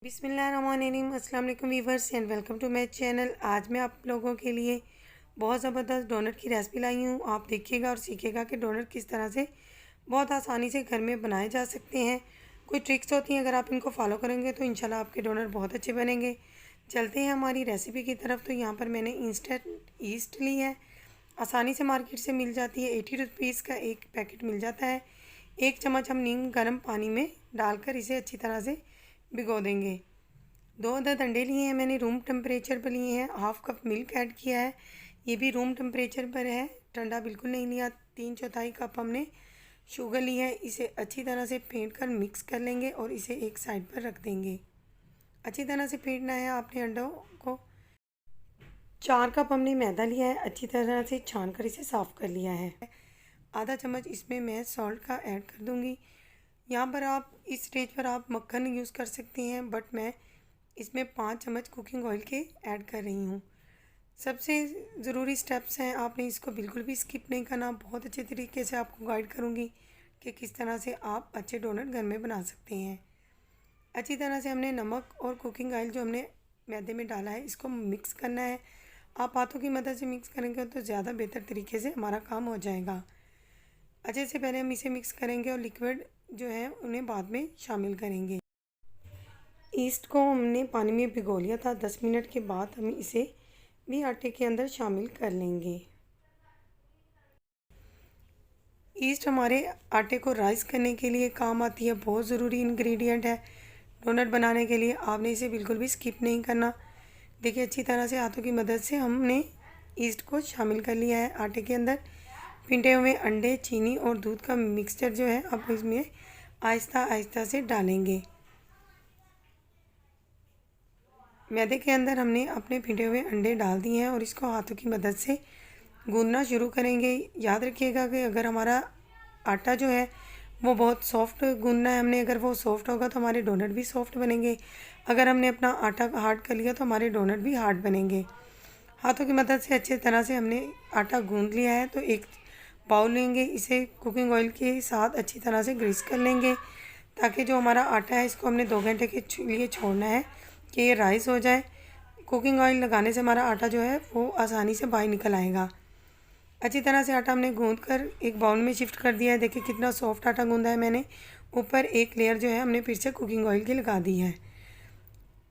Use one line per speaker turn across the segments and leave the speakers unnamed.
बिस्मिल्लाहिर्रहमानिर्रहीम। अस्सलाम वालेकुम viewers and welcome to my channel. आज मैं आप लोगों के लिए बहुत ज़बरदस्त डोनट की रेसिपी लाई हूँ। आप देखिएगा और सीखिएगा कि डोनट किस तरह से बहुत आसानी से घर में बनाए जा सकते हैं। कोई ट्रिक्स होती हैं, अगर आप इनको फॉलो करेंगे तो इंशाल्लाह आपके डोनट बहुत अच्छे बनेंगे। चलते हैं हमारी रेसिपी की तरफ। तो यहाँ पर मैंने इंस्टेंट ईस्ट ली है, आसानी से मार्केट से मिल जाती है। 80 रुपीज़ का एक पैकेट मिल जाता है। 1 चम्मच हम नीम गर्म पानी में डालकर इसे अच्छी तरह से भिगो देंगे। 2 अदद अंडे लिए हैं मैंने, रूम टेम्परेचर पर लिए हैं। हाफ़ कप मिल्क ऐड किया है, ये भी रूम टेम्परेचर पर है, ठंडा बिल्कुल नहीं लिया। 3/4 कप हमने शुगर ली है। इसे अच्छी तरह से फेंट कर मिक्स कर लेंगे और इसे एक साइड पर रख देंगे। अच्छी तरह से फेंटना है आपने अंडों को। 4 कप हमने मैदा लिया है, अच्छी तरह से छान कर इसे साफ़ कर लिया है। आधा चम्मच इसमें मैं सॉल्ट का ऐड कर दूँगी। यहाँ पर आप इस स्टेज पर आप मक्खन यूज़ कर सकती हैं, बट मैं इसमें 5 चम्मच कुकिंग ऑयल के ऐड कर रही हूँ। सबसे ज़रूरी स्टेप्स हैं, आपने इसको बिल्कुल भी स्किप नहीं करना। बहुत अच्छे तरीके से आपको गाइड करूँगी कि किस तरह से आप अच्छे डोनट घर में बना सकते हैं। अच्छी तरह से हमने नमक और कुकिंग ऑयल जो हमने मैदे में डाला है इसको मिक्स करना है। आप हाथों की मदद से मिक्स करेंगे तो ज़्यादा बेहतर तरीके से हमारा काम हो जाएगा। अच्छे से पहले हम इसे मिक्स करेंगे और लिक्विड जो है उन्हें बाद में शामिल करेंगे। ईस्ट को हमने पानी में भिगो लिया था। 10 मिनट के बाद हम इसे भी आटे के अंदर शामिल कर लेंगे। ईस्ट हमारे आटे को राइस करने के लिए काम आती है, बहुत ज़रूरी इंग्रेडिएंट है डोनट बनाने के लिए। आपने इसे बिल्कुल भी स्किप नहीं करना। देखिए अच्छी तरह से हाथों की मदद से हमने ईस्ट को शामिल कर लिया है आटे के अंदर। पिंटे हुए अंडे, चीनी और दूध का मिक्सचर जो है अब इसमें आहिस्ता आहिस्ता से डालेंगे। मैदे के अंदर हमने अपने फेंटे हुए अंडे डाल दिए हैं और इसको हाथों की मदद से गूंदना शुरू करेंगे। याद रखिएगा कि अगर हमारा आटा जो है वो बहुत सॉफ्ट गूंदना है हमने, अगर वो सॉफ्ट होगा तो हमारे डोनट भी सॉफ्ट बनेंगे। अगर हमने अपना आटा हार्ड कर लिया तो हमारे डोनट भी हार्ड बनेंगे। हाथों की मदद से अच्छी तरह से हमने आटा गूंद लिया है। तो एक बाउल लेंगे, इसे कुकिंग ऑयल के साथ अच्छी तरह से ग्रीस कर लेंगे ताकि जो हमारा आटा है इसको हमने 2 घंटे के लिए छोड़ना है कि ये राइस हो जाए। कुकिंग ऑयल लगाने से हमारा आटा जो है वो आसानी से बाहर निकल आएगा। अच्छी तरह से आटा हमने गूंद कर एक बाउल में शिफ्ट कर दिया है। देखिए कितना सॉफ्ट आटा गूंदा है मैंने। ऊपर एक लेयर जो है हमने फिर से कुकिंग ऑयल की लगा दी है।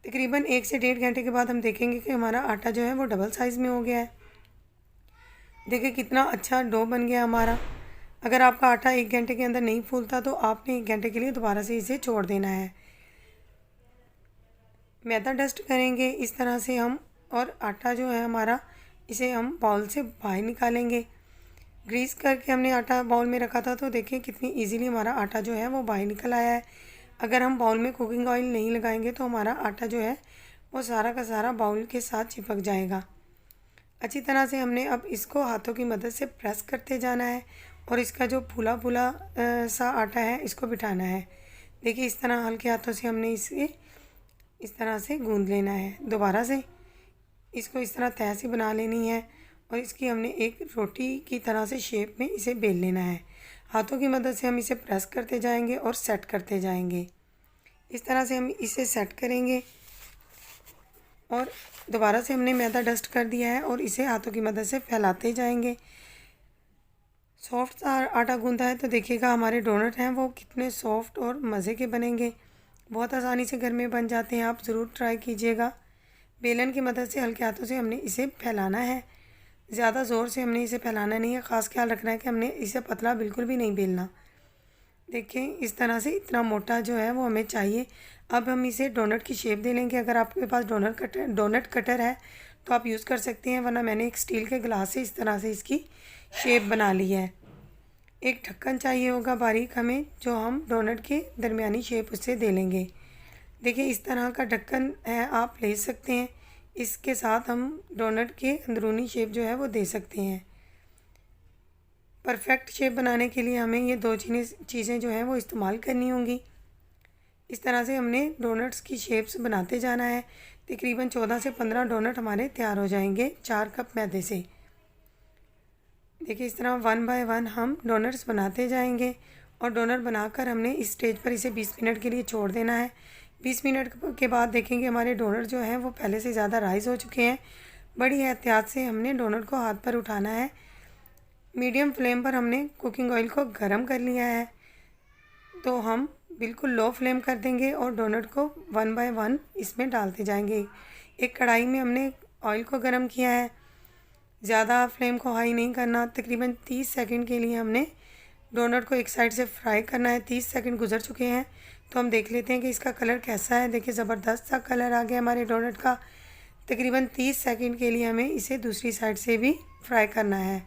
तकरीबन 1 से 1.5 घंटे के बाद हम देखेंगे कि हमारा आटा जो है वो डबल साइज़ में हो गया है। देखिए कितना अच्छा डो बन गया हमारा। अगर आपका आटा 1 घंटे के अंदर नहीं फूलता तो आपने 1 घंटे के लिए दोबारा से इसे छोड़ देना है। मैदा डस्ट करेंगे इस तरह से हम, और आटा जो है हमारा इसे हम बाउल से बाहर निकालेंगे। ग्रीस करके हमने आटा बाउल में रखा था तो देखिए कितनी इजीली हमारा आटा जो है वो बाहर निकल आया है। अगर हम बाउल में कुकिंग ऑयल नहीं लगाएंगे तो हमारा आटा जो है वो सारा का सारा बाउल के साथ चिपक जाएगा। अच्छी तरह से हमने अब इसको हाथों की मदद से प्रेस करते जाना है और इसका जो फूला फूला सा आटा है इसको बिठाना है। देखिए इस तरह हल्के हाथों से हमने इसे इस तरह से गूंद लेना है। दोबारा से इसको इस तरह तह सी बना लेनी है और इसकी हमने एक रोटी की तरह से शेप में इसे बेल लेना है। हाथों की मदद से हम इसे प्रेस करते जाएंगे और सेट करते जाएंगे। इस तरह से हम इसे सेट करेंगे और दोबारा से हमने मैदा डस्ट कर दिया है और इसे हाथों की मदद से फैलाते जाएंगे। सॉफ्ट सा आटा गूंदा है तो देखिएगा हमारे डोनट हैं वो कितने सॉफ्ट और मज़े के बनेंगे। बहुत आसानी से घर में बन जाते हैं, आप ज़रूर ट्राई कीजिएगा। बेलन की मदद से हल्के हाथों से हमने इसे फैलाना है, ज़्यादा ज़ोर से हमने इसे फैलाना नहीं है। ख़ास ख्याल रखना है कि हमने इसे पतला बिल्कुल भी नहीं बेलना। देखिए इस तरह से इतना मोटा जो है वो हमें चाहिए। अब हम इसे डोनट की शेप दे लेंगे। अगर आपके पास डोनट कटर है तो आप यूज़ कर सकते हैं, वरना मैंने एक स्टील के गिलास से इस तरह से इसकी शेप बना ली है। एक ढक्कन चाहिए होगा बारीक हमें, जो हम डोनट के दरमियानी शेप उससे दे लेंगे। देखिए इस तरह का ढक्कन है, आप ले सकते हैं। इसके साथ हम डोनट के अंदरूनी शेप जो है वो दे सकते हैं। परफेक्ट शेप बनाने के लिए हमें ये 2 चीज़ें जो हैं वो इस्तेमाल करनी होंगी। इस तरह से हमने डोनट्स की शेप्स बनाते जाना है। तकरीबन 14 से 15 डोनट हमारे तैयार हो जाएंगे 4 कप मैदे से। देखिए इस तरह 1 बाय 1 हम डोनट्स बनाते जाएंगे और डोनट बनाकर हमने इस स्टेज पर इसे 20 मिनट के लिए छोड़ देना है। 20 मिनट के बाद देखेंगे हमारे डोनट जो हैं वो पहले से ज़्यादा राइस हो चुके हैं। बड़ी एहतियात से हमने डोनट को हाथ पर उठाना है। मीडियम फ्लेम पर हमने कुकिंग ऑयल को गर्म कर लिया है, तो हम बिल्कुल लो फ्लेम कर देंगे और डोनट को 1 बाय 1 इसमें डालते जाएंगे। एक कढ़ाई में हमने ऑयल को गर्म किया है, ज़्यादा फ्लेम को हाई नहीं करना। तकरीबन 30 सेकंड के लिए हमने डोनट को एक साइड से फ्राई करना है। 30 सेकंड गुजर चुके हैं, तो हम देख लेते हैं कि इसका कलर कैसा है। देखिए ज़बरदस्त सा कलर आ गया हमारे डोनट का। तकरीबन 30 सेकंड के लिए हमें इसे दूसरी साइड से भी फ्राई करना है।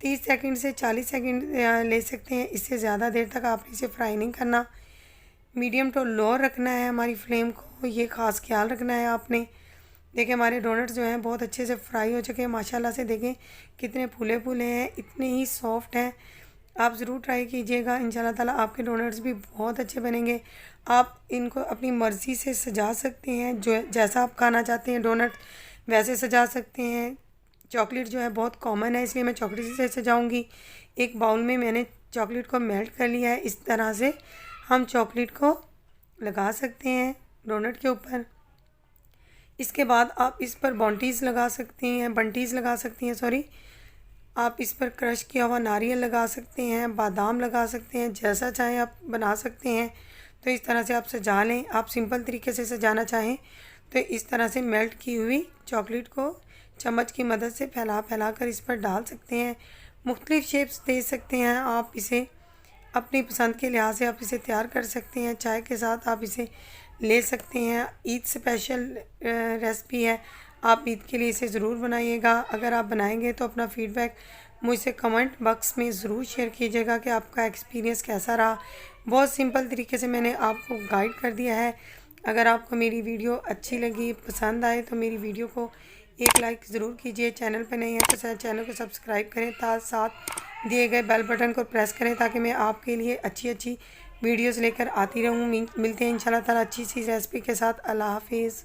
30 सेकंड से 40 सेकंड ले सकते हैं, इससे ज़्यादा देर तक आपने इसे फ्राई नहीं करना। मीडियम टू लो रखना है हमारी फ्लेम को, ये ख़ास ख्याल रखना है आपने। देखिए हमारे डोनट्स जो हैं बहुत अच्छे से फ्राई हो चुके हैं माशाल्लाह से। देखें कितने फूले फूले हैं, इतने ही सॉफ्ट हैं। आप ज़रूर ट्राई कीजिएगा, इंशाल्लाह ताला आपके डोनट्स भी बहुत अच्छे बनेंगे। आप इनको अपनी मर्ज़ी से सजा सकते हैं, जो जैसा आप खाना चाहते हैं डोनट वैसे सजा सकते हैं। चॉकलेट जो है बहुत कॉमन है, इसलिए मैं चॉकलेट से सजाऊंगी। एक बाउल में मैंने चॉकलेट को मेल्ट कर लिया है। इस तरह से हम चॉकलेट को लगा सकते हैं डोनट के ऊपर। इसके बाद आप इस पर बंटीज़ लगा सकती हैं सॉरी। आप इस पर क्रश किया हुआ नारियल लगा सकते हैं, बादाम लगा सकते हैं, जैसा चाहें आप बना सकते हैं। तो इस तरह से आप सजा लें। आप सिंपल तरीके से सजाना चाहें तो इस तरह से मेल्ट की हुई चॉकलेट को चम्मच की मदद से फैला फैला कर इस पर डाल सकते हैं। मुख्तलिफ़ शेप्स दे सकते हैं आप इसे, अपनी पसंद के लिहाज से आप इसे तैयार कर सकते हैं। चाय के साथ आप इसे ले सकते हैं। ईद स्पेशल रेसिपी है, आप ईद के लिए इसे ज़रूर बनाइएगा। अगर आप बनाएंगे तो अपना फ़ीडबैक मुझसे कमेंट बॉक्स में ज़रूर शेयर कीजिएगा कि आपका एक्सपीरियंस कैसा रहा। बहुत सिंपल तरीके से मैंने आपको गाइड कर दिया है। अगर आपको मेरी वीडियो अच्छी लगी, पसंद आए, तो मेरी वीडियो को एक लाइक ज़रूर कीजिए। चैनल पर नहीं है तो चैनल को सब्सक्राइब करें, साथ दिए गए बेल बटन को प्रेस करें ताकि मैं आपके लिए अच्छी अच्छी वीडियोस लेकर आती रहूँ। मिलते हैं इंशाल्लाह ताला अच्छी सी रेसिपी के साथ। अल्लाह हाफिज़।